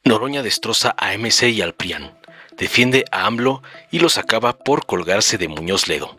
Noroña destroza a MC y al PRIAN, defiende a AMLO y los acaba por colgarse de Muñoz Ledo.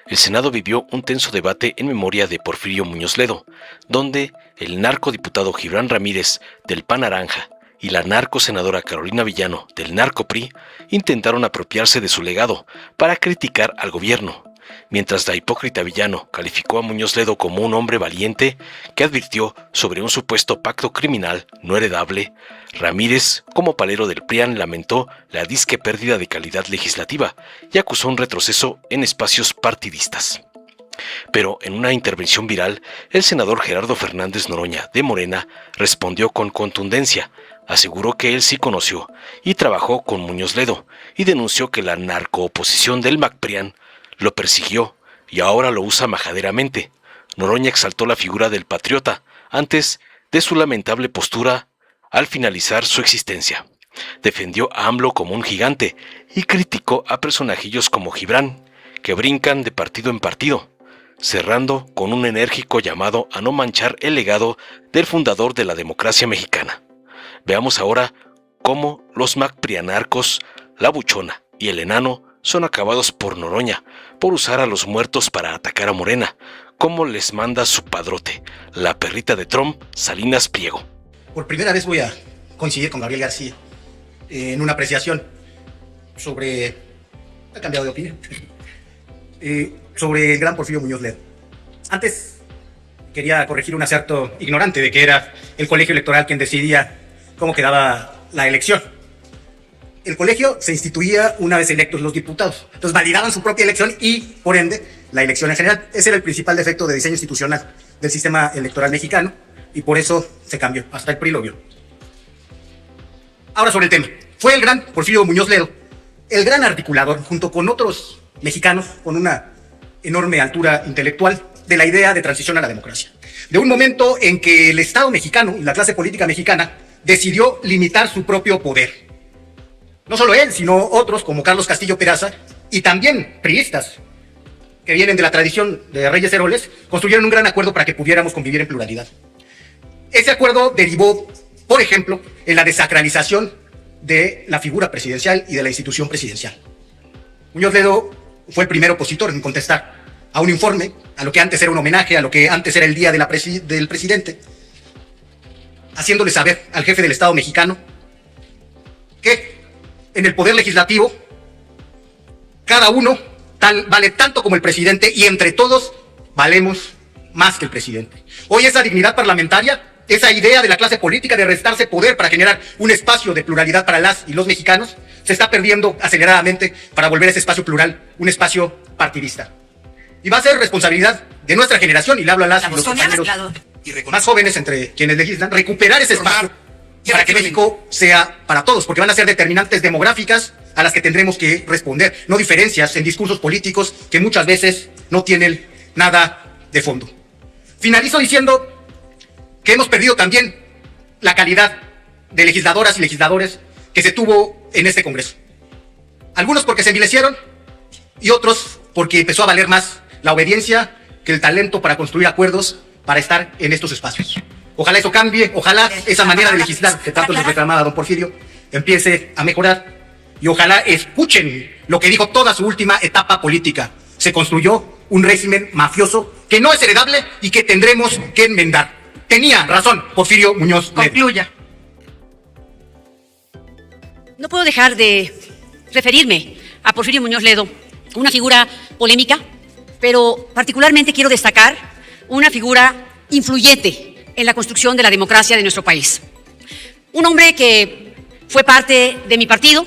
El Senado vivió un tenso debate en memoria de Porfirio Muñoz Ledo, donde el narcodiputado Gibran Ramírez del PAN Naranja y la narcosenadora Carolina Villano del Narco-PRI intentaron apropiarse de su legado para criticar al gobierno, mientras la hipócrita Villano calificó a Muñoz Ledo como un hombre valiente que advirtió sobre un supuesto pacto criminal no heredable. Ramírez, como palero del PRIAN, lamentó la disque pérdida de calidad legislativa y acusó un retroceso en espacios partidistas. Pero en una intervención viral, el senador Gerardo Fernández Noroña, de Morena, respondió con contundencia. Aseguró que él sí conoció y trabajó con Muñoz Ledo y denunció que la narcooposición del MACPRIAN lo persiguió y ahora lo usa majaderamente. Noroña exaltó la figura del patriota antes de su lamentable postura al finalizar su existencia. Defendió a AMLO como un gigante y criticó a personajillos como Gibran, que brincan de partido en partido, cerrando con un enérgico llamado a no manchar el legado del fundador de la democracia mexicana. Veamos ahora cómo los MACPRIANarcos, la Buchona y el Enano son acabados por Noroña, por usar a los muertos para atacar a Morena, como les manda su padrote, la perrita de Trump, Salinas Pliego. Por primera vez voy a coincidir con Gabriel García en una apreciación sobre... ha cambiado de opinión. Sobre el gran Porfirio Muñoz Ledo. Antes quería corregir un acerto ignorante de que era el colegio electoral quien decidía cómo quedaba la elección. El colegio se instituía una vez electos los diputados. Entonces validaban su propia elección y, por ende, la elección en general. Ese era el principal defecto de diseño institucional del sistema electoral mexicano y por eso se cambió. Hasta el PRI lo vio. Ahora sobre el tema. Fue el gran Porfirio Muñoz Ledo el gran articulador, junto con otros mexicanos con una enorme altura intelectual, de la idea de transición a la democracia. De un momento en que el Estado mexicano y la clase política mexicana decidió limitar su propio poder. No solo él, sino otros como Carlos Castillo Peraza y también priistas que vienen de la tradición de Reyes Heroles, construyeron un gran acuerdo para que pudiéramos convivir en pluralidad. Ese acuerdo derivó, por ejemplo, en la desacralización de la figura presidencial y de la institución presidencial. Muñoz Ledo fue el primer opositor en contestar a un informe, a lo que antes era un homenaje, a lo que antes era el día de del presidente, haciéndole saber al jefe del Estado mexicano que en el poder legislativo cada uno vale tanto como el presidente y entre todos valemos más que el presidente. Hoy esa dignidad parlamentaria, esa idea de la clase política de restarse poder para generar un espacio de pluralidad para las y los mexicanos, se está perdiendo aceleradamente para volver ese espacio plural un espacio partidista. Y va a ser responsabilidad de nuestra generación, y le hablo a las y los compañeros más jóvenes entre quienes legislan, recuperar ese espacio para que México sea para todos, porque van a ser determinantes demográficas a las que tendremos que responder, no diferencias en discursos políticos que muchas veces no tienen nada de fondo. Finalizo diciendo que hemos perdido también la calidad de legisladoras y legisladores que se tuvo en este Congreso. Algunos porque se envilecieron y otros porque empezó a valer más la obediencia que el talento para construir acuerdos para estar en estos espacios. Ojalá eso cambie, ojalá esa manera de legislar que tanto les reclamaba don Porfirio empiece a mejorar y ojalá escuchen lo que dijo toda su última etapa política. Se construyó un régimen mafioso que no es heredable y que tendremos que enmendar. Tenía razón Porfirio Muñoz Ledo. Concluya. No puedo dejar de referirme a Porfirio Muñoz Ledo, una figura polémica, pero particularmente quiero destacar una figura influyente en la construcción de la democracia de nuestro país. Un hombre que fue parte de mi partido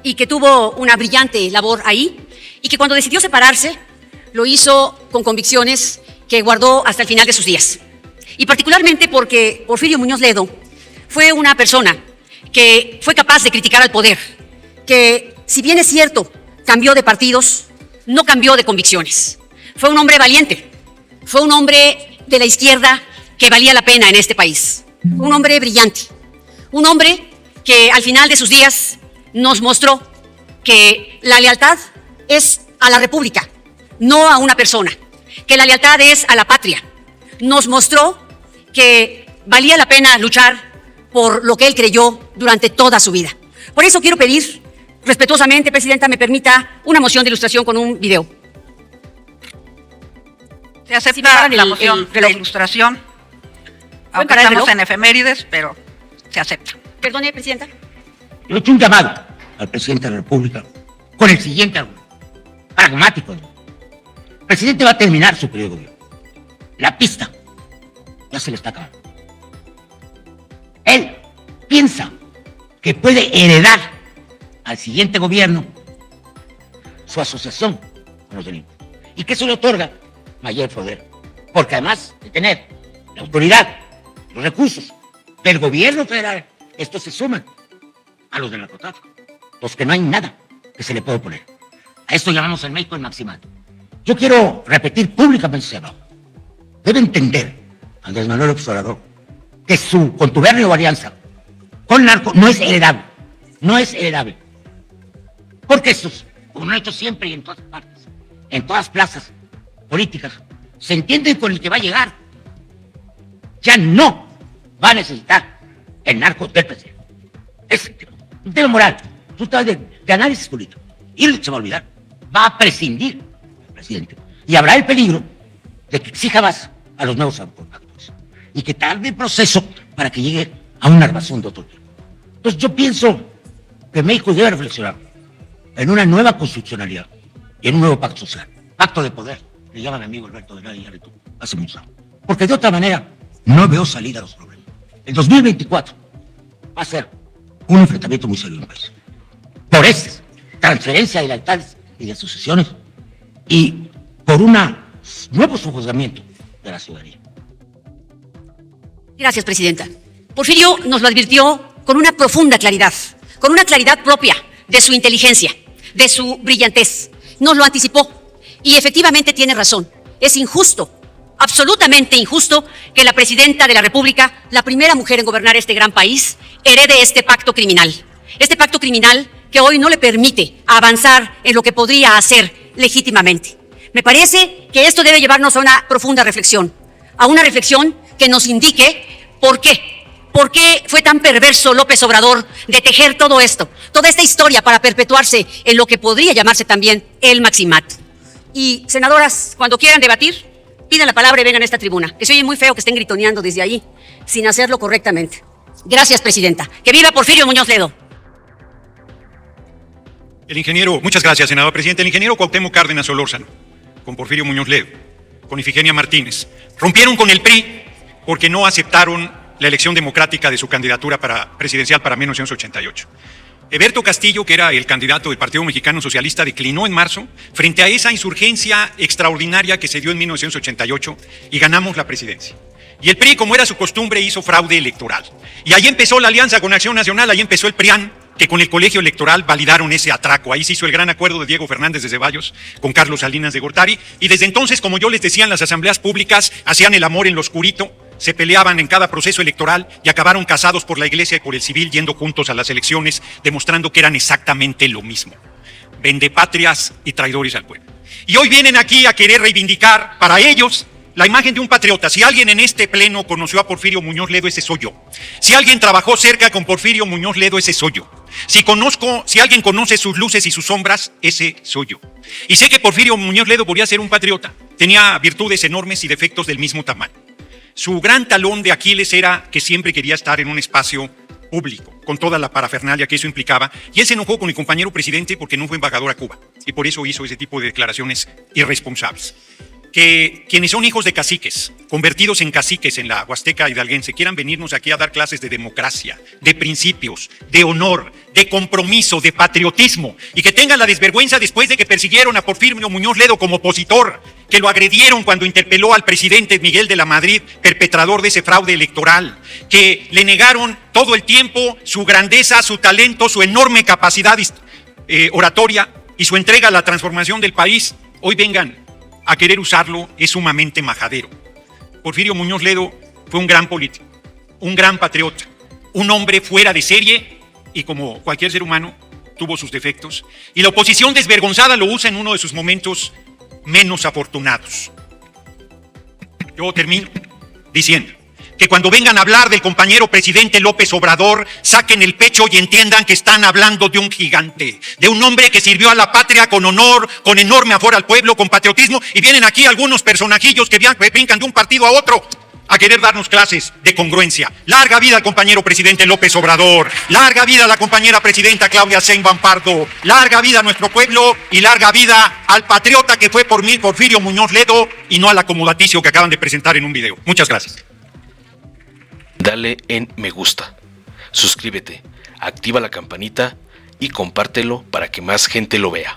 y que tuvo una brillante labor ahí y que cuando decidió separarse lo hizo con convicciones que guardó hasta el final de sus días. Y particularmente porque Porfirio Muñoz Ledo fue una persona que fue capaz de criticar al poder, que si bien es cierto, cambió de partidos, no cambió de convicciones. Fue un hombre valiente, fue un hombre de la izquierda que valía la pena en este país, un hombre brillante, un hombre que al final de sus días nos mostró que la lealtad es a la República, no a una persona, que la lealtad es a la patria. Nos mostró que valía la pena luchar por lo que él creyó durante toda su vida. Por eso quiero pedir, respetuosamente, Presidenta, me permita una moción de ilustración con un video. Se acepta la moción de ilustración, aunque estamos en efemérides, pero se acepta. Perdone, Presidenta. Yo he hecho un llamado al presidente de la República con el siguiente argumento, pragmático. El presidente va a terminar su periodo de gobierno. La pista ya se le está acabando. Él piensa que puede heredar al siguiente gobierno su asociación con los delincuentes y que eso le otorga mayor poder, porque además de tener la autoridad, los recursos del gobierno federal, estos se suman a los del narcotráfico, los que no hay nada que se le pueda oponer. A esto llamamos en México el maximato. Yo quiero repetir públicamente ese llamado. Debe entender Andrés Manuel López Obrador que su contubernio o alianza con narco no es heredable, no es heredable, porque estos, como lo han hecho siempre y en todas partes, en todas plazas políticas, se entienden con el que va a llegar. Ya no va a necesitar el narco del presidente. Es un tema moral, un tema de análisis político. Y se va a olvidar. Va a prescindir del presidente. Y habrá el peligro de que exija más a los nuevos actores. Y que tarde el proceso para que llegue a una armación de otro tipo. Entonces yo pienso que México debe reflexionar en una nueva constitucionalidad y en un nuevo pacto social. Pacto de poder. Le llaman a mi amigo Alberto de Naya y tú, hace muchos años. Porque de otra manera no veo salida a los problemas. El 2024 va a ser un enfrentamiento muy serio en el país. Por transferencia de lealtades y de asociaciones y por un nuevo sojuzgamiento de la ciudadanía. Gracias, Presidenta. Porfirio nos lo advirtió con una profunda claridad, con una claridad propia de su inteligencia, de su brillantez. Nos lo anticipó y efectivamente tiene razón. Es injusto, absolutamente injusto, que la Presidenta de la República, la primera mujer en gobernar este gran país, herede este pacto criminal. Este pacto criminal que hoy no le permite avanzar en lo que podría hacer legítimamente. Me parece que esto debe llevarnos a una profunda reflexión, a una reflexión que nos indique por qué fue tan perverso López Obrador de tejer todo esto, toda esta historia para perpetuarse en lo que podría llamarse también el maximato. Y, senadoras, cuando quieran debatir, pidan la palabra y vengan a esta tribuna, que se oye muy feo que estén gritoneando desde ahí, sin hacerlo correctamente. Gracias, Presidenta. ¡Que viva Porfirio Muñoz Ledo! Muchas gracias, senador presidente. El ingeniero Cuauhtémoc Cárdenas Solórzano, con Porfirio Muñoz Ledo, con Ifigenia Martínez, rompieron con el PRI porque no aceptaron la elección democrática de su candidatura presidencial para 1988. Eberto Castillo, que era el candidato del Partido Mexicano Socialista, declinó en marzo frente a esa insurgencia extraordinaria que se dio en 1988 y ganamos la presidencia. Y el PRI, como era su costumbre, hizo fraude electoral. Y ahí empezó la alianza con Acción Nacional, ahí empezó el PRIAN, que con el colegio electoral validaron ese atraco. Ahí se hizo el gran acuerdo de Diego Fernández de Ceballos con Carlos Salinas de Gortari. Y desde entonces, como yo les decía, en las asambleas públicas hacían el amor en lo oscurito, se peleaban en cada proceso electoral y acabaron casados por la iglesia y por el civil, yendo juntos a las elecciones, demostrando que eran exactamente lo mismo. Vendepatrias y traidores al pueblo. Y hoy vienen aquí a querer reivindicar para ellos la imagen de un patriota. Si alguien en este pleno conoció a Porfirio Muñoz Ledo, ese soy yo. Si alguien trabajó cerca con Porfirio Muñoz Ledo, ese soy yo. Si alguien conoce sus luces y sus sombras, ese soy yo. Y sé que Porfirio Muñoz Ledo podía ser un patriota. Tenía virtudes enormes y defectos del mismo tamaño. Su gran talón de Aquiles era que siempre quería estar en un espacio público, con toda la parafernalia que eso implicaba, y él se enojó con el compañero presidente porque no fue embajador a Cuba, y por eso hizo ese tipo de declaraciones irresponsables. Que quienes son hijos de caciques, convertidos en caciques en la Huasteca hidalguense, quieran venirnos aquí a dar clases de democracia, de principios, de honor, de compromiso, de patriotismo, y que tengan la desvergüenza después de que persiguieron a Porfirio Muñoz Ledo como opositor, que lo agredieron cuando interpeló al presidente Miguel de la Madrid, perpetrador de ese fraude electoral, que le negaron todo el tiempo su grandeza, su talento, su enorme capacidad oratoria y su entrega a la transformación del país. Hoy vengan a querer usarlo, es sumamente majadero. Porfirio Muñoz Ledo fue un gran político, un gran patriota, un hombre fuera de serie y, como cualquier ser humano, tuvo sus defectos. Y la oposición desvergonzada lo usa en uno de sus momentos menos afortunados. Yo termino diciendo, que cuando vengan a hablar del compañero presidente López Obrador, saquen el pecho y entiendan que están hablando de un gigante, de un hombre que sirvió a la patria con honor, con enorme amor al pueblo, con patriotismo, y vienen aquí algunos personajillos que brincan de un partido a otro a querer darnos clases de congruencia. Larga vida al compañero presidente López Obrador, larga vida a la compañera presidenta Claudia Sheinbaum Pardo, larga vida a nuestro pueblo y larga vida al patriota que fue por mí Porfirio Muñoz Ledo y no al acomodaticio que acaban de presentar en un video. Muchas gracias. Dale en me gusta, suscríbete, activa la campanita y compártelo para que más gente lo vea.